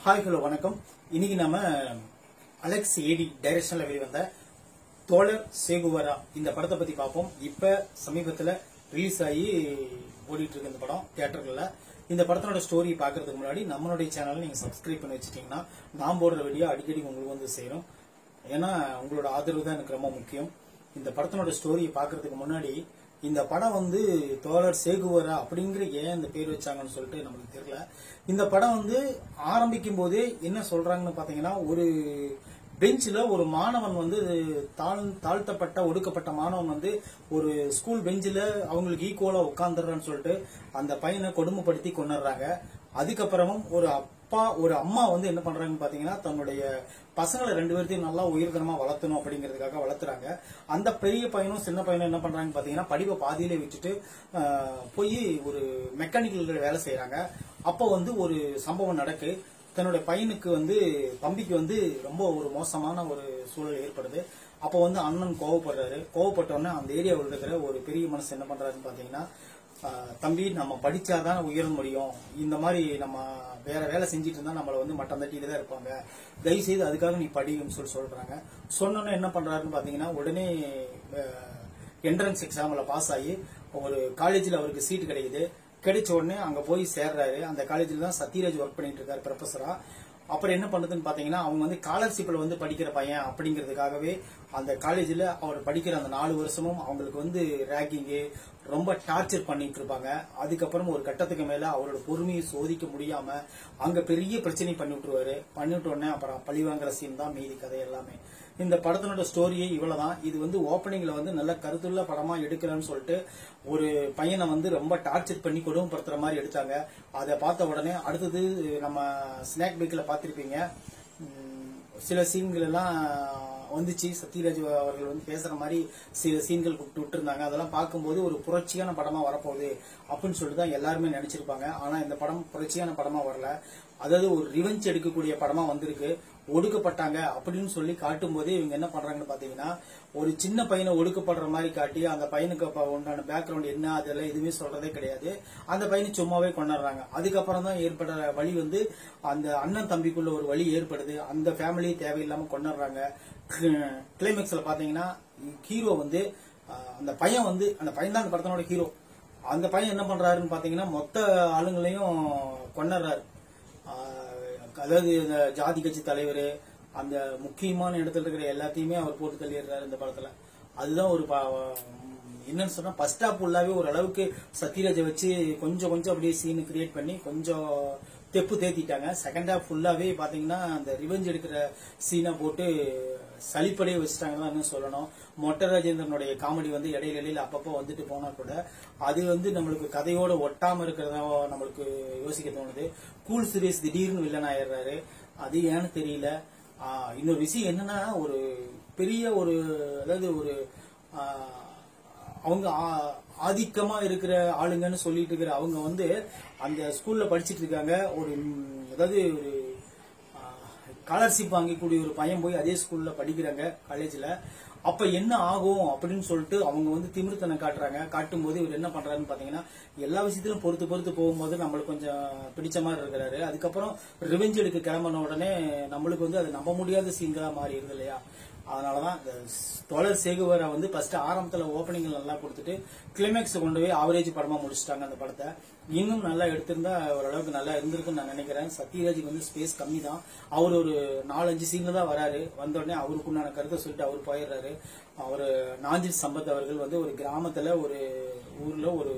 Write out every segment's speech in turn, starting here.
Hi hello வணக்கம். இன்னைக்கு நம்ம அலெக்ஸ் ஏடி டைரக்ஷன்ல வெளிவந்த தோழர் சேகுவரா இந்த படத்தை பத்தி பார்ப்போம். இப்ப சமீபத்துல ரிலீஸ் ஆகி ஓடிட்டு இருக்கு இந்த படம் தியேட்டர்கள்ல. இந்த படத்தோட ஸ்டோரி பாக்குறதுக்கு முன்னாடி நம்மளுடைய சேனலை நீங்க சப்ஸ்கிரைப் பண்ணி வச்சிட்டீங்கன்னா நான் போடுற வீடியோ அடிக்கடி உங்களுக்கு வந்து சேரும். ஏன்னா உங்களோட ஆதரவு தான் எனக்கு ரொம்ப முக்கியம். இந்த படத்தோட ஸ்டோரியை பாக்குறதுக்கு முன்னாடி இந்த படம் வந்து தோழர் சேகுவரா அப்படிங்கிற ஏன் இந்த பேர் வச்சாங்கன்னு சொல்லிட்டு நமக்கு தெரியல. இந்த படம் வந்து ஆரம்பிக்கும் போதே என்ன சொல்றாங்கன்னு பாத்தீங்கன்னா, ஒரு பெஞ்சில் ஒரு மாணவன் வந்து தாழ்த்தப்பட்ட ஒடுக்கப்பட்ட மாணவன் வந்து ஒரு ஸ்கூல் பெஞ்சில் அவங்களுக்கு ஈக்குவலா உட்கார்ந்துடுறான்னு சொல்லிட்டு அந்த பையனை கொடுமைப்படுத்தி கொண்டுறாங்க. அதுக்கப்புறமும் ஒரு அம்மா வந்து என்ன பண்றாங்கன்னு பாத்தீங்கன்னா, தன்னுடைய பசங்களை 2 பேர்த்தையும் நல்லா உயர்தனமா வளர்த்தணும் அப்படிங்கிறதுக்காக வளர்த்துறாங்க. அந்த பெரிய பையனும் சின்ன பையனும் என்ன பண்றாங்கன்னு பாத்தீங்கன்னா, படிப்பை பாதியிலே விட்டுட்டு போய் ஒரு மெக்கானிக்கல் வேலை செய்யறாங்க. அப்போ வந்து ஒரு சம்பவம் நடக்கு. தன்னுடைய பையனுக்கு வந்து தம்பிக்கு வந்து ரொம்ப ஒரு மோசமான ஒரு சூழல் ஏற்படுது. அப்போ வந்து அண்ணன் கோவப்படுறாரு. கோவப்பட்டோன்னே அந்த ஏரியாவில் இருக்கிற ஒரு பெரிய மனுஷன் என்ன பண்றாருன்னு பாத்தீங்கன்னா, தம்பி நம்ம படிச்சாதான் உயர முடியும், இந்த மாதிரி நம்ம வேற வேலை செஞ்சுட்டு இருந்தா நம்மள வந்து மட்டம் தட்டிட்டு தான் இருப்பாங்க, தயவு செய்து அதுக்காக நீ படின்னு சொல்றாங்க. சொன்னோன்னு என்ன பண்றாருன்னு பாத்தீங்கன்னா, உடனே என்ட்ரன்ஸ் எக்ஸாம்ல பாஸ் ஆகி ஒரு காலேஜ்ல அவருக்கு சீட் கிடைக்குது. கிடைச்ச உடனே அங்க போய் சேர்றாரு. அந்த காலேஜ்ல தான் சத்யராஜ் ஒர்க் பண்ணிட்டு இருக்காரு ப்ரொஃபஸரா. அப்புறம் என்ன பண்ணுதுன்னு பாத்தீங்கன்னா, அவங்க வந்து ஸ்காலர்ஷிப்ல வந்து படிக்கிற பையன் அப்படிங்கிறதுக்காகவே அந்த காலேஜ்ல அவர் படிக்கிற அந்த 4 வருஷமும் அவங்களுக்கு வந்து ரேக்கிங்கு ரொம்ப டார்ச்சர் பண்ணிட்டு இருப்பாங்க. அதுக்கப்புறம் ஒரு கட்டத்துக்கு மேல அவரோட பொறுமையை சோதிக்க முடியாம அங்க பெரிய பிரச்சனை பண்ணி விட்டு உடனே அப்புறம் பழிவாங்கிற சீன் தான் மீதி கதை எல்லாமே. இந்த படத்தினோட ஸ்டோரியே இவ்வளவுதான். இது வந்து ஓப்பனிங்ல வந்து நல்ல கருத்துள்ள படமா எடுக்கலன்னு சொல்லிட்டு ஒரு பையனை வந்து ரொம்ப டார்ச்சர் பண்ணி கொடுமைப்படுத்துற மாதிரி எடுத்தாங்க. அதை பார்த்த உடனே அடுத்தது நம்ம ஸ்நாக் பேக்ல பார்த்திருப்பீங்க, சில சீன்கள் எல்லாம் வந்துச்சு. சத்யராஜ் அவர்கள் வந்து பேசுற மாதிரி சில சீன்கள் விட்டு இருந்தாங்க. அதெல்லாம் பார்க்கும்போது ஒரு புரட்சியான படமா வரப்போகுது அப்படின்னு சொல்லிட்டு தான் எல்லாருமே நினைச்சிருப்பாங்க. ஆனா இந்த படம் புரட்சியான படமா வரல. அதாவது ஒரு ரிவெஞ்ச் எடுக்கக்கூடிய படமா வந்திருக்கு. ஒடுக்கப்பட்டாங்க அப்படின்னு சொல்லி காட்டும் போதே இவங்க என்ன பண்றாங்கன்னு பாத்தீங்கன்னா, ஒரு சின்ன பையனை ஒடுக்கப்படுற மாதிரி காட்டி அந்த பையனுக்கு உண்டான பேக்ரவுண்ட் என்ன அதெல்லாம் எதுவுமே சொல்றதே கிடையாது. அந்த பையனை சும்மாவே கொண்டாடுறாங்க. அதுக்கப்புறம் தான் ஏற்படுற வழி வந்து அந்த அண்ணன் தம்பிக்குள்ள ஒரு வழி ஏற்படுது. அந்த ஃபேமிலி தேவையில்லாம கொண்டாடுறாங்க. கிளைமேக்ஸ்ல பாத்தீங்கன்னா ஹீரோ வந்து அந்த பையன் தான் அந்த படத்தினோட ஹீரோ. அந்த பையன் என்ன பண்றாருன்னு பாத்தீங்கன்னா, மொத்த ஆளுங்களையும் கொண்டாடுறாரு. அதாவது இந்த ஜாதி கட்சி தலைவர், அந்த முக்கியமான இடத்துல இருக்கிற எல்லாத்தையுமே அவர் போட்டு தள்ளிடுறாரு இந்த படத்துல. அதுதான் ஒரு என்னன்னு சொன்னா, ஃபர்ஸ்ட் ஹாப் ஃபுல்லாவே ஓரளவுக்கு சத்யராஜை வச்சு கொஞ்சம் அப்படியே சீன் கிரியேட் பண்ணி கொஞ்சம் தெப்பு தேத்திட்டாங்க. செகண்ட் ஹாப் ஃபுல்லாவே பாத்தீங்கன்னா அந்த ரிவெஞ்ச் எடுக்கிற சீனை போட்டு சளிப்படைய வச்சுட்டாங்கன்னு சொல்லணும். மொட்டை ராஜேந்திரனுடைய காமெடி வந்து இடையில அப்பப்போ வந்துட்டு போனா கூட அது வந்து நம்மளுக்கு கதையோட ஒட்டாம இருக்கிறதா நம்மளுக்கு யோசிக்க தோணுது. கூல் சீரியஸ் திடீர்னு வில்லன் ஆயிடுறாரு. அது ஏன்னு தெரியல. இன்னொரு விஷயம் என்னன்னா, ஒரு பெரிய ஒரு அதாவது ஒரு அவங்க ஆதிக்கமா இருக்கிற ஆளுங்கன்னு சொல்லிட்டு இருக்கிற அவங்க வந்து அந்த ஸ்கூல்ல படிச்சிட்டு இருக்காங்க. அதாவது ஒரு ஸ்காலர்ஷிப் வாங்கக்கூடிய ஒரு பையன் போய் அதே ஸ்கூல்ல படிக்கிறாங்க காலேஜ்ல. அப்ப என்ன ஆகும் அப்படின்னு சொல்லிட்டு அவங்க வந்து திமிர்த்தனம் காட்டுறாங்க. காட்டும் போது இவர் என்ன பண்றாருன்னு பாத்தீங்கன்னா, எல்லா விஷயத்திலும் பொறுத்து போகும்போது நம்மளுக்கு கொஞ்சம் பிடிச்ச மாதிரி இருக்கிறாரு. அதுக்கப்புறம் ரிவெஞ்ச் எடுக்க கிளம்பின உடனே நம்மளுக்கு வந்து அது நம்ப முடியாத சீன்களா மாறிடுது இல்லையா. அதனாலதான் தோழர் சேகுவரா வந்து ஃபர்ஸ்ட் ஆரம்பத்துல ஓப்பனிங் நல்லா கொடுத்துட்டு கிளைமேக்ஸ் கொண்டு போய் ஆவரேஜ் படமா முடிச்சிட்டாங்க அந்த படத்தை. இன்னும் நல்லா எடுத்திருந்தா ஓரளவுக்கு நல்லா இருந்திருக்குன்னு நான் நினைக்கிறேன். சத்யராஜுக்கு வந்து ஸ்பேஸ் கம்மி தான். அவர் ஒரு 4-5 சீன்ல தான் வராரு. வந்த உடனே அவருக்குண்டான கருத்தை சொல்லிட்டு அவர் போயிடுறாரு. அவரு நாஞ்சில் சம்பத் அவர்கள் வந்து ஒரு கிராமத்துல ஒரு ஊர்ல ஒரு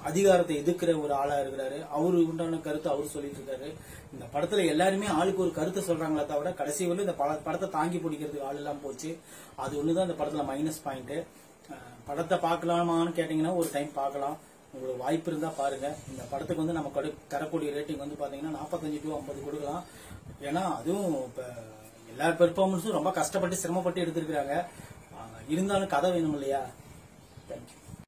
அதிகாரத்தை எதிர்க்கிற ஒரு ஆளா இருக்கிறாரு. அவரு உண்டான கருத்தை அவர் சொல்லிட்டு இருக்காரு. இந்த படத்துல எல்லாருமே ஆளுக்கு ஒரு கருத்தை சொல்றாங்களே தவிர கடைசி வந்து இந்த படத்தை தாங்கி பிடிக்கிறதுக்கு ஆள் எல்லாம் போச்சு. அது ஒண்ணுதான் இந்த படத்துல மைனஸ் பாயிண்ட். படத்தை பார்க்கலாமான்னு கேட்டீங்கன்னா ஒரு டைம் பார்க்கலாம். உங்களுக்கு வாய்ப்பு இருந்தா பாருங்க. இந்த படத்துக்கு வந்து நம்ம தரக்கூடிய ரேட்டிங் வந்து பாத்தீங்கன்னா 45 to 50 கொடுக்கலாம். ஏன்னா அதுவும் இப்ப எல்லா பெர்ஃபார்மன்ஸும் ரொம்ப கஷ்டப்பட்டு சிரமப்பட்டு எடுத்திருக்கிறாங்க. இருந்தாலும் கதை வேணும் இல்லையா. தேங்க்யூ.